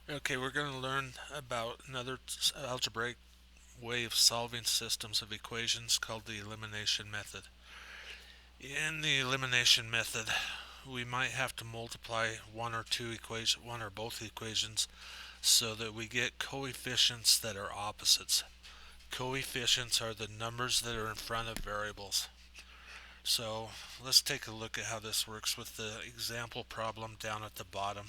Okay, we're going to learn about another algebraic way of solving systems of equations called the elimination method. In the elimination method, we might have to multiply one or both equations so that we get coefficients that are opposites. Coefficients are the numbers that are in front of variables. So let's take a look at how this works with the example problem down at the bottom.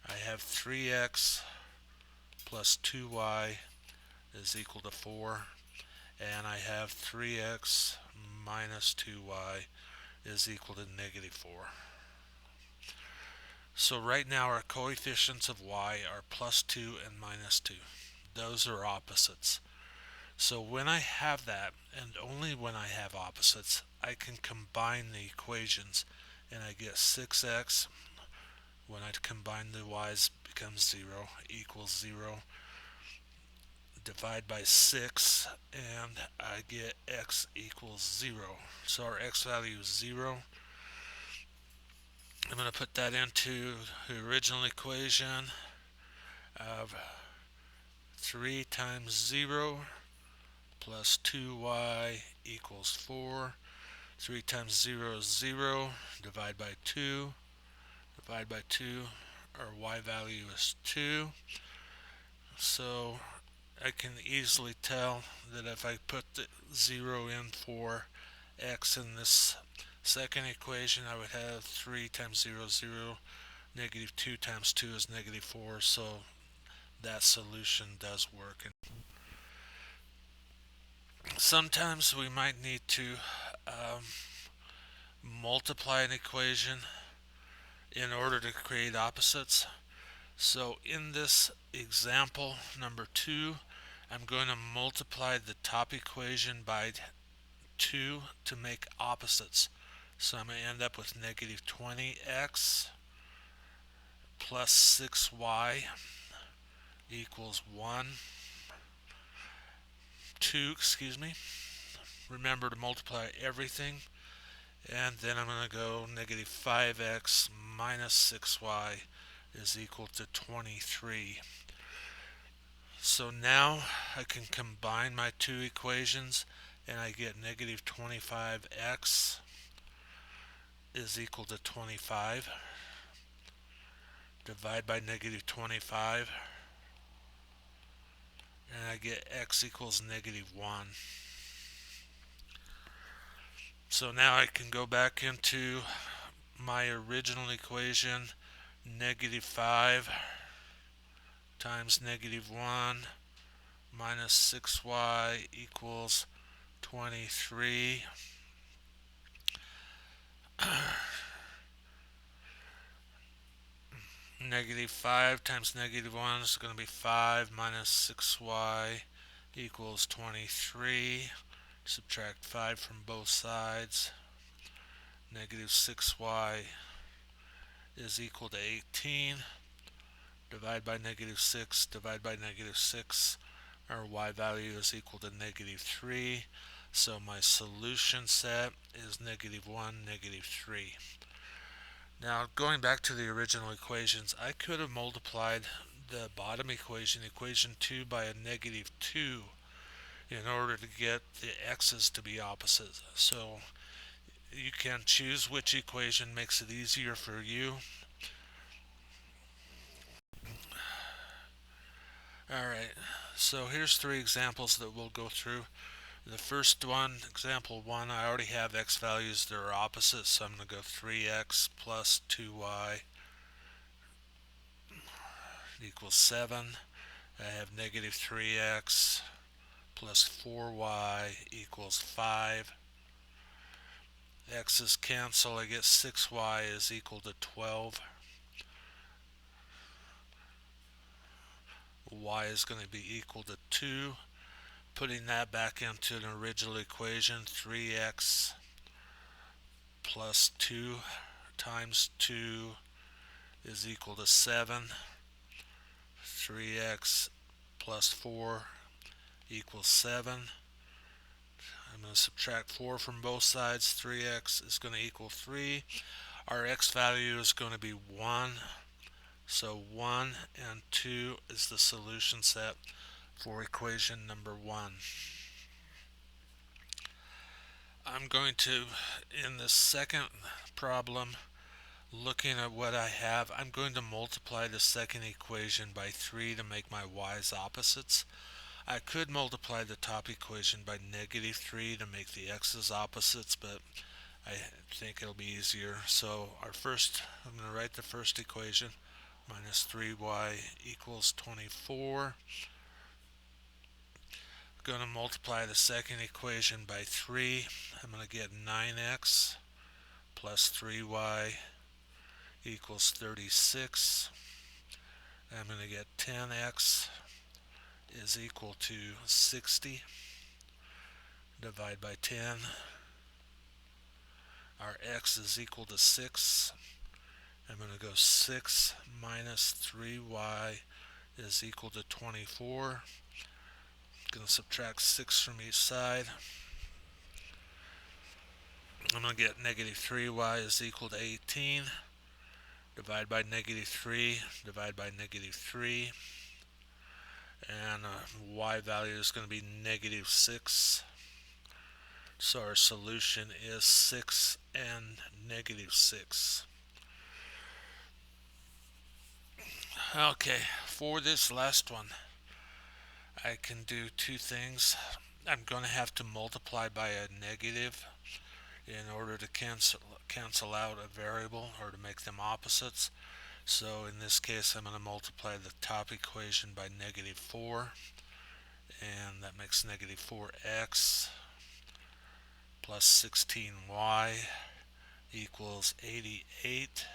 I have 3x plus 2y is equal to 4, and I have 3x minus 2y is equal to negative 4. So right now our coefficients of y are plus 2 and minus 2. Those are opposites. So when I have that, and only when I have opposites, I can combine the equations and I get 6x, when I combine the y's, becomes 0, equals 0. Divide by 6 and I get x equals 0. So our x value is 0. I'm going to put that into the original equation of 3 times 0 plus 2y equals 4. 3 times 0 is 0. Divide by 2. Divide by 2. Our y value is 2. So I can easily tell that if I put the 0 in for x in this second equation, I would have 3 times 0 is 0, negative 2 times 2 is negative 4, so that solution does work. Sometimes we might need to um, multiply an equation in order to create opposites. So in this example number 2, I'm going to multiply the top equation by 2 to make opposites. So I'm going to end up with negative 20x plus 6y equals 1. 2, excuse me. Remember to multiply everything. And then I'm going to go negative 5x minus 6y is equal to 23. So now I can combine my two equations and I get negative 25x is equal to 25. Divide by negative 25 and I get x equals negative 1. So now I can go back into my original equation, negative 5 times negative 1 minus 6y equals 23. Negative 5 times negative 1 is going to be 5 minus 6y equals 23. Subtract 5 from both sides. Negative 6y is equal to 18. Divide by negative 6, divide by negative 6. Our y value is equal to negative 3. So my solution set is negative 1, negative 3. Now going back to the original equations, I could have multiplied the bottom equation, equation 2, by a negative 2 in order to get the x's to be opposite. So you can choose which equation makes it easier for you. Alright, so here's three examples that we'll go through. The first one, example 1, I already have x values that are opposite, so I'm going to go 3x plus 2y equals 7. I have negative 3x plus 4y equals 5. X's cancel, I get 6y is equal to 12. Y is going to be equal to 2. Putting that back into an original equation, 3x plus 2 times 2 is equal to 7. 3x plus 4 equals 7. I'm going to subtract 4 from both sides. 3x is going to equal 3. Our x value is going to be 1. So 1 and 2 is the solution set for equation number 1. I'm going to, in this second problem, looking at what I have, I'm going to multiply the second equation by 3 to make my y's opposites. I could multiply the top equation by negative 3 to make the x's opposites, but I think it'll be easier. So I'm going to write the first equation, minus 3y equals 24. I'm going to multiply the second equation by 3. I'm going to get 9x plus 3y equals 36. I'm going to get 10x is equal to 60. Divide by 10. Our x is equal to 6. I'm going to go 6 minus 3y is equal to 24. I'm going to subtract 6 from each side. I'm going to get negative 3y is equal to 18. Divide by negative 3, divide by negative 3. And y value is going to be negative 6. So our solution is 6 and negative 6. Okay, for this last one, I can do two things. I'm going to have to multiply by a negative in order to cancel out a variable or to make them opposites. So in this case, I'm going to multiply the top equation by negative 4, and that makes negative 4x plus 16y equals 88.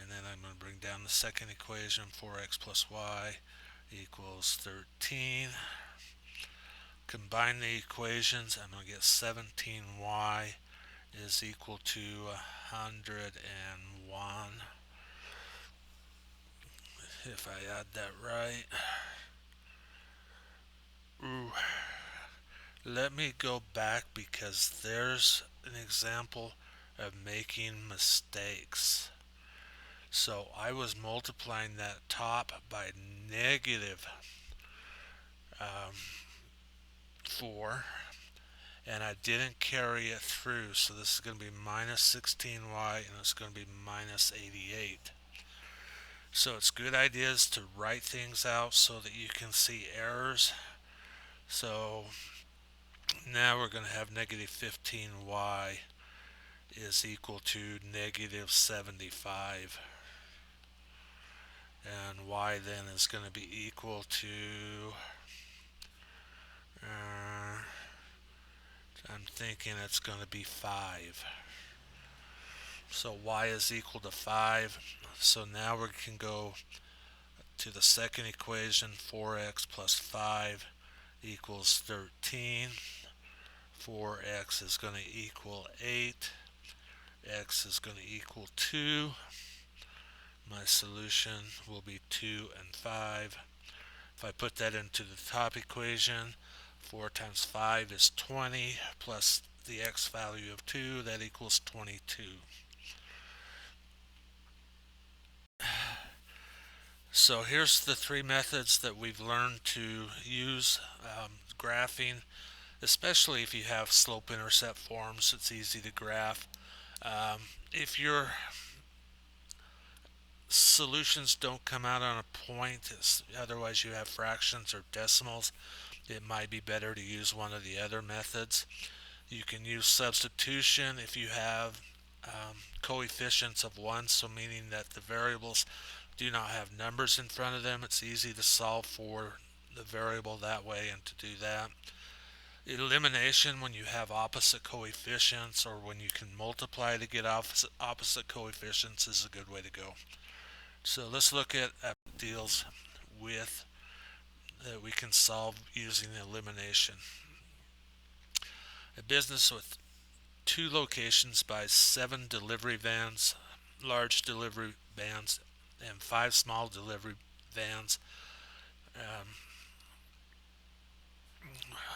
And then I'm going to bring down the second equation, 4x plus y equals 13. Combine the equations, I'm going to get 17y is equal to 101. If I add that right. Ooh. Let me go back because there's an example of making mistakes. So I was multiplying that top by negative 4, and I didn't carry it through, so this is going to be minus 16y and it's going to be minus 88. So it's good ideas to write things out so that you can see errors. So now we're going to have negative 15y is equal to negative 75, and y then is going to be equal to I'm thinking it's going to be 5. So y is equal to 5. So now we can go to the second equation, 4x plus 5 equals 13. 4x is going to equal 8. X is going to equal 2. My solution will be 2 and 5. If I put that into the top equation, 4 times 5 is 20, plus the x value of 2, that equals 22. So here's the three methods that we've learned to use graphing, especially if you have slope-intercept forms. It's easy to graph. If your solutions don't come out on a point, otherwise you have fractions or decimals, it might be better to use one of the other methods. You can use substitution if you have coefficients of 1, so meaning that the variables do not have numbers in front of them. It's easy to solve for the variable that way and to do that. Elimination, when you have opposite coefficients or when you can multiply to get opposite coefficients, is a good way to go. So let's look at deals with that we can solve using elimination. A business with 2 locations buys 7 delivery vans, large delivery vans, and 5 small delivery vans.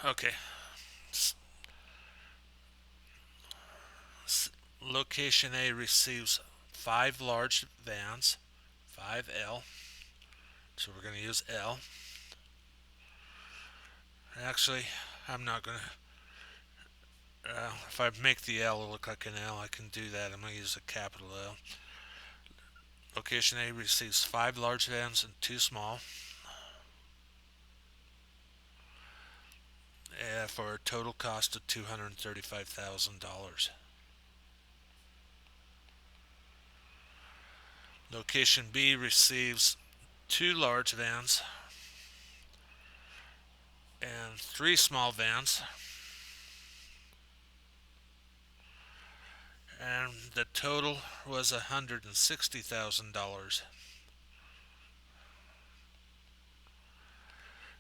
Okay. Location A receives 5 large vans, 5L. So we're going to use L. Actually, I'm not going to. If I make the L look like an L, I can do that. I'm going to use a capital L. Location A receives 5 large vans and 2 small, for a total cost of $235,000. Location B receives 2 large vans and 3 small vans, and the total was $160,000.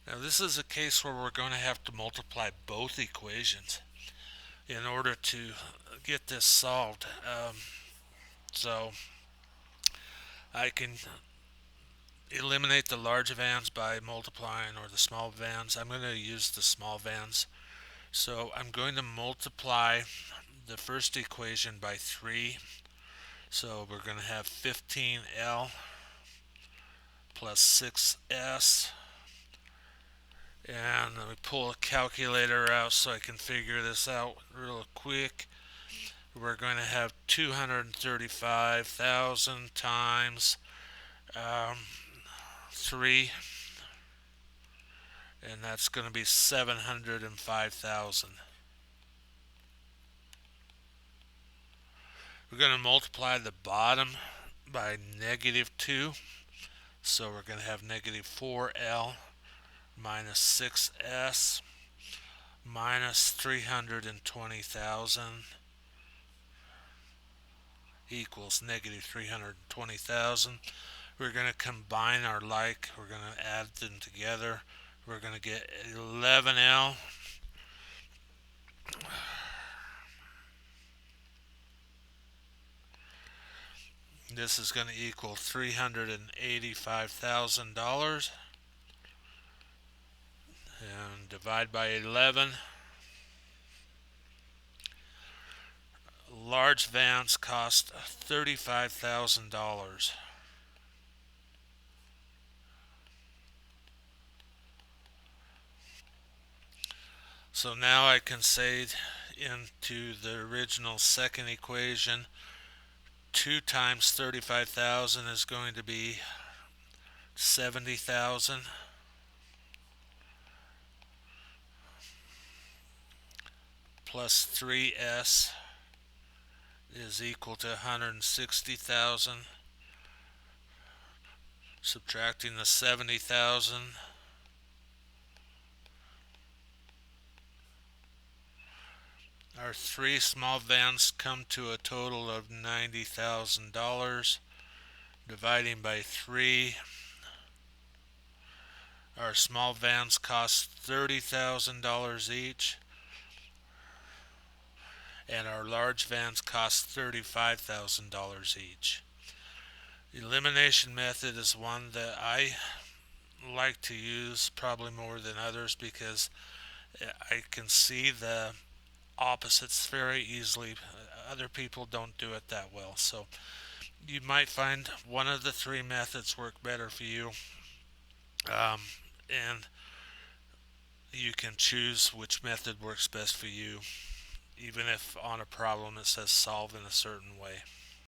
Now this is a case where we're going to have to multiply both equations in order to get this solved. So I can eliminate the large vans by multiplying, or the small vans. I'm going to use the small vans. So I'm going to multiply the first equation by 3. So we're going to have 15L plus 6S. And let me pull a calculator out so I can figure this out real quick. We're going to have 235,000 times 3, and that's going to be 705,000. We're going to multiply the bottom by -2, so we're going to have -4L minus 6S minus 320,000 equals -320,000. We're going to combine our like, we're going to add them together. We're going to get 11L this is going to equal $385,000, and divide by 11. Large vans cost $35,000. So now I can say into the original second equation, 2 times 35,000 is going to be 70,000. Plus 3S is equal to 160,000. Subtracting the 70,000. Our 3 small vans come to a total of $90,000. Dividing by 3. Our small vans cost $30,000 each, and our large vans cost $35,000 each. The elimination method is one that I like to use probably more than others, because I can see the opposites very easily. Other people don't do it that well. So you might find one of the 3 methods work better for you, and you can choose which method works best for you, even if on a problem it says solve in a certain way.